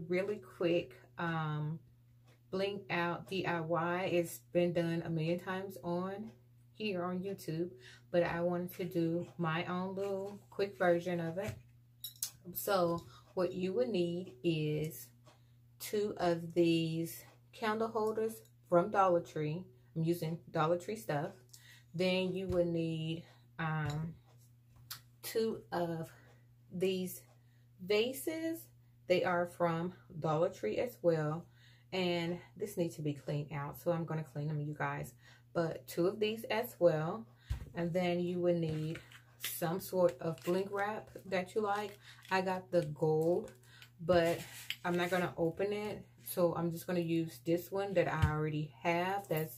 really quick bling out DIY. It's been done a million times on here on YouTube, but I wanted to do my own little quick version of it. So what you would need is 2 of these candle holders from Dollar Tree. I'm using Dollar Tree stuff. Then you would need 2 of these vases. They are from Dollar Tree as well, and this needs to be cleaned out, so I'm going to clean them, you guys. But 2 of these as well. And then you would need some sort of bling wrap that you like. I got the gold, but I'm not going to open it, so I'm just going to use this one that I already have that's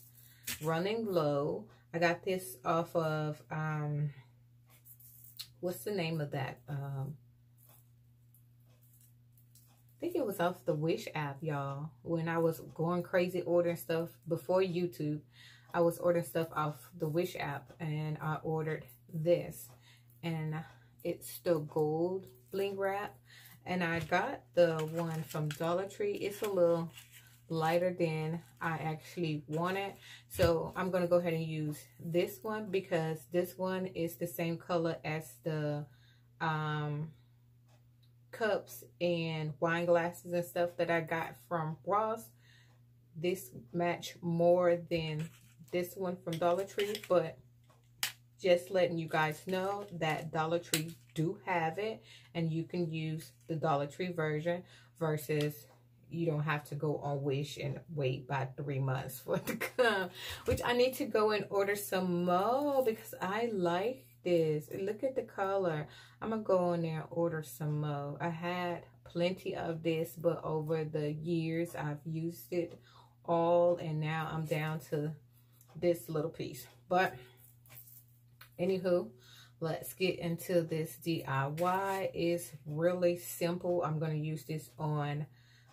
running low. I got this off of what's the name of that? I think it was off the Wish app, y'all. When I was going crazy ordering stuff before YouTube, I was ordering stuff off the Wish app, and I ordered this, and it's still gold bling wrap. And I got the one from Dollar Tree. It's a little lighter than I actually wanted, so I'm gonna go ahead and use this one because this one is the same color as the cups and wine glasses and stuff that I got from Ross. This match more than this one from Dollar Tree, but just letting you guys know that Dollar Tree do have it, and you can use the Dollar Tree version versus you don't have to go on Wish and wait by 3 months for it to come, which I need to go and order some more because I like this. Look at the color. I'm gonna go on there and order some more. I had plenty of this, but over the years I've used it all, and now I'm down to this little piece. But anywho, let's get into this DIY. It's really simple. I'm going to use this on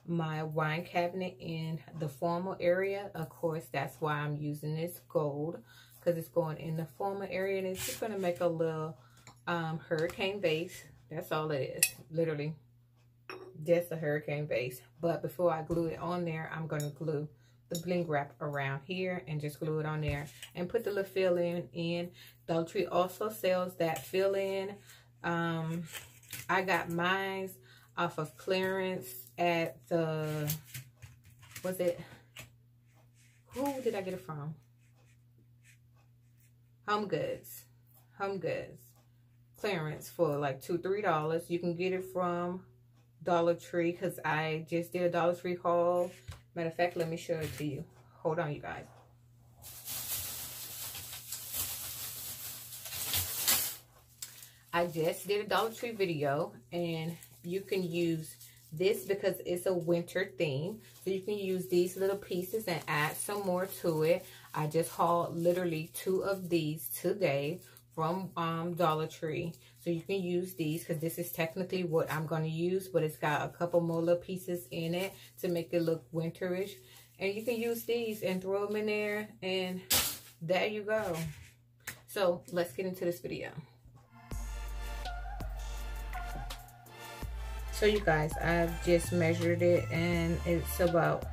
my wine cabinet in the formal area. Of course, that's why I'm using this gold, because it's going in the formal area, and it's just going to make a little hurricane vase. That's all it is, literally just a hurricane vase. But before I glue it on there, I'm going to glue the bling wrap around here and just glue it on there and put the little fill-in in. Dollar Tree also sells that fill-in. I got mine off of clearance at the, was it, who did I get it from? Home Goods. Home Goods. Clearance for like $2-3. You can get it from Dollar Tree because I just did a Dollar Tree haul. Matter of fact, let me show it to you. Hold on, you guys. I just did a Dollar Tree video, and you can use this because it's a winter theme. So you can use these little pieces and add some more to it. I just hauled literally 2 of these today from Dollar Tree. So you can use these because this is technically what I'm going to use, but it's got a couple more little pieces in it to make it look winterish. And you can use these and throw them in there, and there you go. So let's get into this video. So you guys, I've just measured it, and it's about,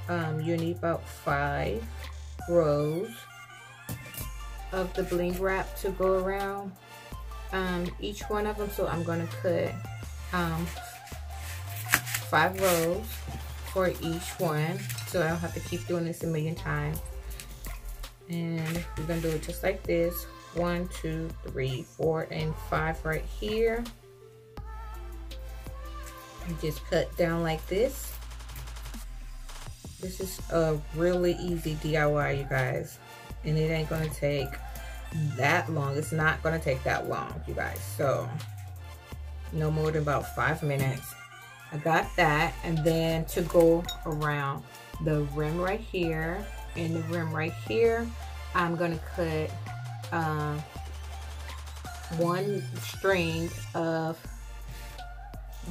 you need about 5 rows of the bling wrap to go around each one of them. So I'm going to cut 5 rows for each one, so I don't have to keep doing this a million times. And we're going to do it just like this. 1, 2, 3, 4, and 5 right here. You just cut down like this. This is a really easy DIY, you guys, and it ain't going to take that long. It's not going to take that long, you guys. So no more than about 5 minutes. I got that. And then to go around the rim right here and the rim right here, I'm going to cut 1 string of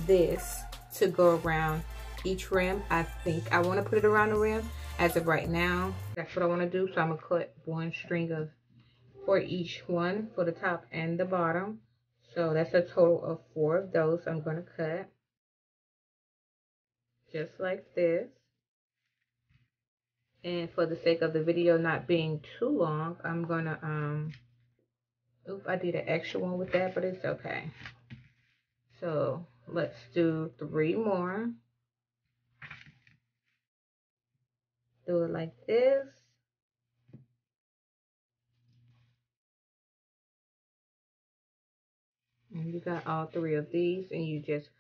this to go around each rim. I think I want to put it around the rim as of right now. That's what I want to do. So I'm going to cut 1 string of for each one, for the top and the bottom. So that's a total of 4 of those I'm going to cut. just like this. And for the sake of the video not being too long, I'm gonna oops, I did an extra one with that, but it's okay. So let's do 3 more. Do it like this. And you got all 3 of these, and you just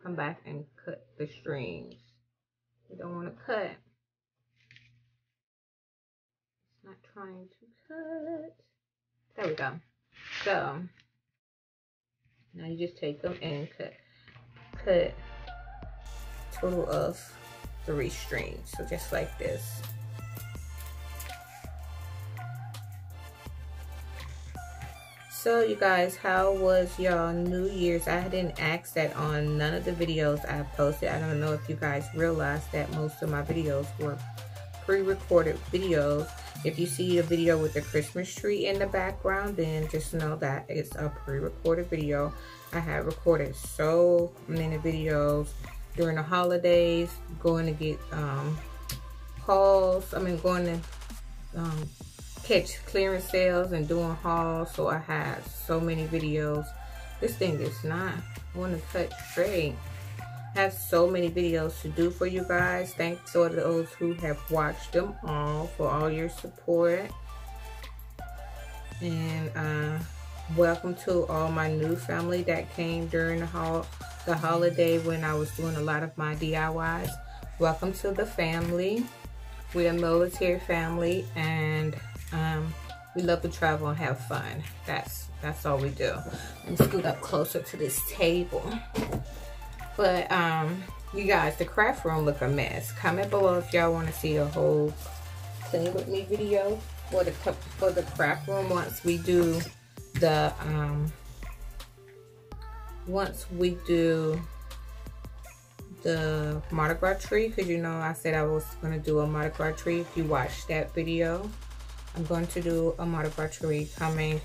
come back and cut the strings. You don't want to cut. It's not trying to cut. There we go. So now you just take them and cut total of 3 strings. So just like this. So you guys, how was y'all New Year's? I didn't ask that on none of the videos I posted. I don't know if you guys realized that most of my videos were pre-recorded videos. If you see a video with the Christmas tree in the background, then just know that it's a pre-recorded video. I have recorded so many videos during the holidays, going to get hauls. I mean, going to catch clearance sales and doing hauls. So I had so many videos. This thing is not want to cut straight. I have so many videos to do for you guys. Thanks to those who have watched them all, for all your support. And welcome to all my new family that came during the holiday when I was doing a lot of my DIYs. Welcome to the family. We're a military family, and we love to travel and have fun. That's all we do. Let me scoot up closer to this table. But you guys, the craft room look a mess. Comment below if y'all want to see a whole clean with me video for the craft room once we do the Mardi Gras tree, because you know I said I was going to do a Mardi Gras tree. If you watched that video, I'm going to do a Mardi Gras tree coming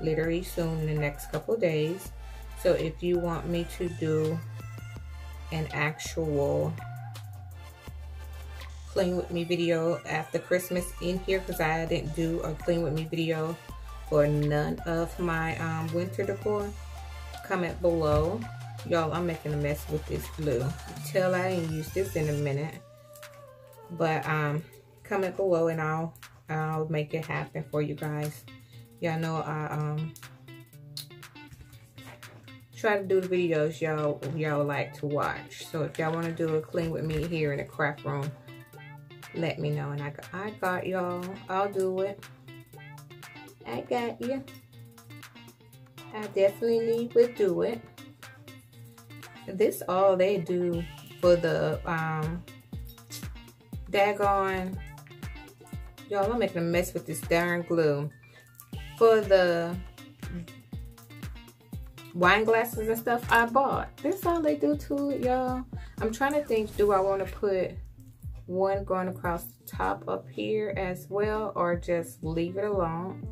literally soon in the next couple days. So if you want me to do an actual clean with me video after Christmas in here, because I didn't do a clean with me video for none of my winter decor, comment below. Y'all, I'm making a mess with this glue. Tell I ain't used this in a minute, but comment below and I'll make it happen for you guys. Y'all know I try to do the videos y'all like to watch. So if y'all want to do a clean with me here in the craft room, let me know, and I got y'all. I'll do it. I got you. I definitely would do it. This all they do for the daggone, y'all, I'm making a mess with this darn glue. For the wine glasses and stuff I bought. This all they do to it, y'all. I'm trying to think, do I want to put one going across the top up here as well, or just leave it alone?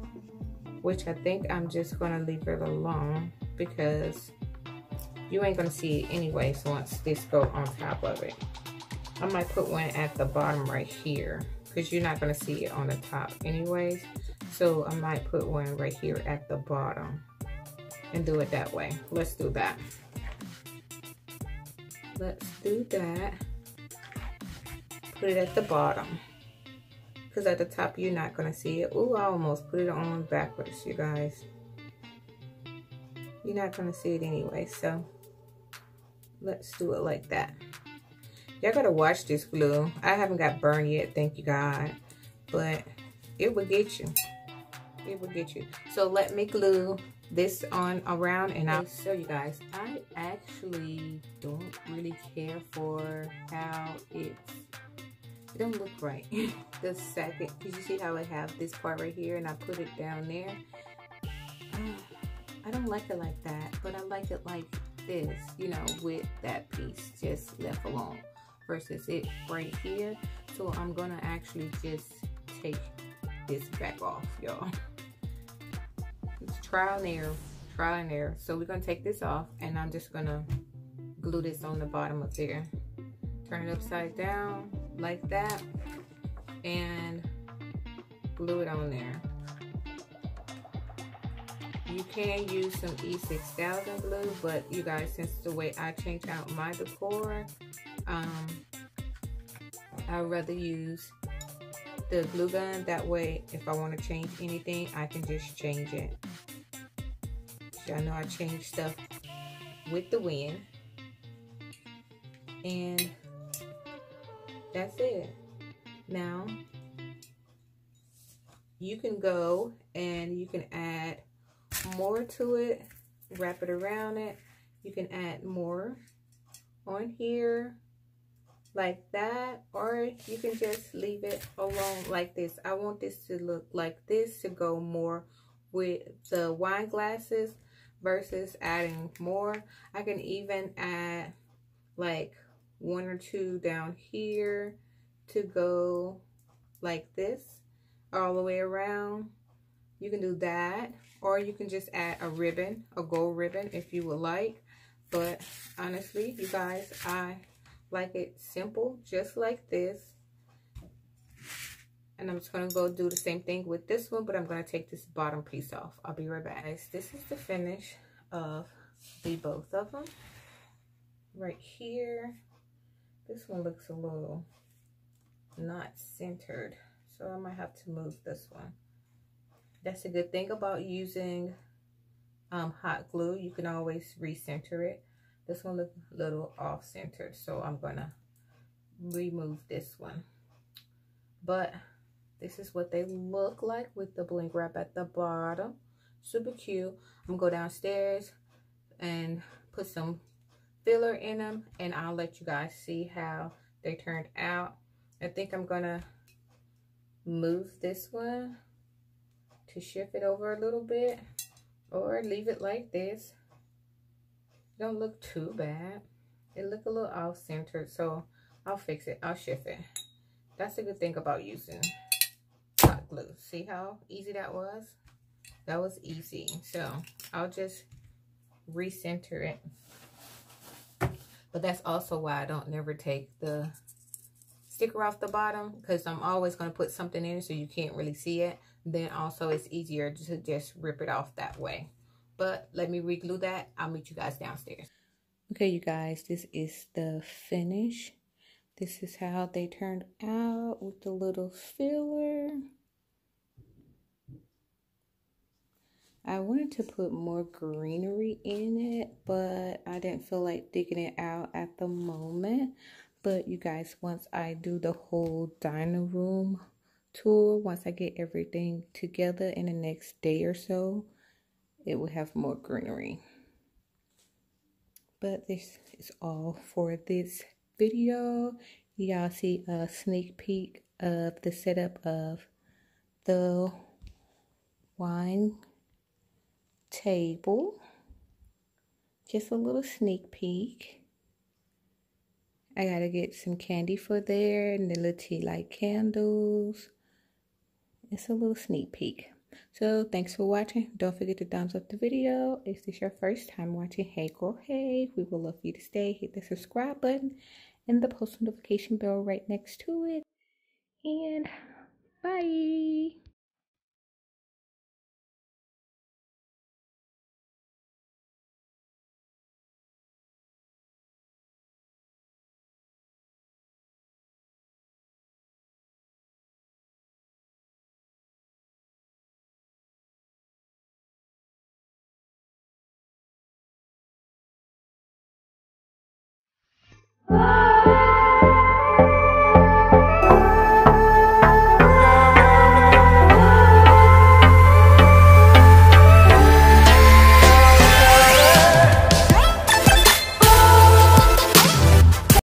Which I think I'm just gonna leave it alone, because you ain't gonna see it anyway. So once this go on top of it, I might put one at the bottom right here, because you're not gonna see it on the top anyways. So I might put one right here at the bottom and do it that way. Let's do that. Let's do that. Put it at the bottom, because at the top you're not gonna see it. Ooh, I almost put it on backwards, you guys. You're not gonna see it anyway, so let's do it like that. Y'all gotta watch this glue. I haven't got burned yet, thank you God, but it will get you. It will get you. So let me glue this on around, and I'll show you guys. I actually don't really care for how it don't look right. The second, because you see how I have this part right here and I put it down there. I don't like it like that, but I like it like this, you know, with that piece just left alone versus it right here. So I'm gonna actually just take this back off, y'all. It's trial and error, trial and error. So we're gonna take this off, and I'm just gonna glue this on the bottom of there. turn it upside down like that, and glue it on there. You can use some E6000 glue, but you guys, since the way I change out my decor, I'd rather use the glue gun. That way, if I want to change anything, I can just change it. Y'all know I change stuff with the wind. And that's it. Now, you can go and you can add more to it, wrap it around it. You can add more on here like that, or you can just leave it alone like this. I want this to look like this to go more with the wine glasses versus adding more. I can even add like 1 or 2 down here to go like this all the way around. You can do that, or you can just add a ribbon, a gold ribbon if you would like. But honestly, you guys, I like it simple, just like this. And I'm just going to go do the same thing with this one, but I'm going to take this bottom piece off. I'll be right back. Guys, this is the finish of the both of them. Right here, this one looks a little not centered, so I might have to move this one. That's a good thing about using hot glue. You can always recenter it. This one looks a little off-centered, so I'm gonna remove this one. But this is what they look like with the bling wrap at the bottom. Super cute. I'm gonna go downstairs and put some filler in them, and I'll let you guys see how they turned out. I think I'm gonna move this one to shift it over a little bit, or leave it like this. Don't look too bad. It look a little off-centered, so I'll fix it. I'll shift it. That's a good thing about using hot glue. See how easy that was? That was easy. So I'll just recenter it. But that's also why I don't never take the sticker off the bottom, because I'm always going to put something in so you can't really see it. Then also it's easier to just rip it off that way. But let me re-glue that. I'll meet you guys downstairs. Okay, you guys, this is the finish. This is how they turned out with the little filler. I wanted to put more greenery in it, but I didn't feel like digging it out at the moment. But you guys, once I do the whole dining room tour, once I get everything together in the next day or so, it will have more greenery. But this is all for this video. Y'all see a sneak peek of the setup of the wine table. Just a little sneak peek. I gotta get some candy for there and the little tea light candles. It's a little sneak peek. So thanks for watching. Don't forget to thumbs up the video. If this is your first time watching, hey girl, hey, we would love for you to stay. Hit the subscribe button and the post notification bell right next to it. And bye. Oh!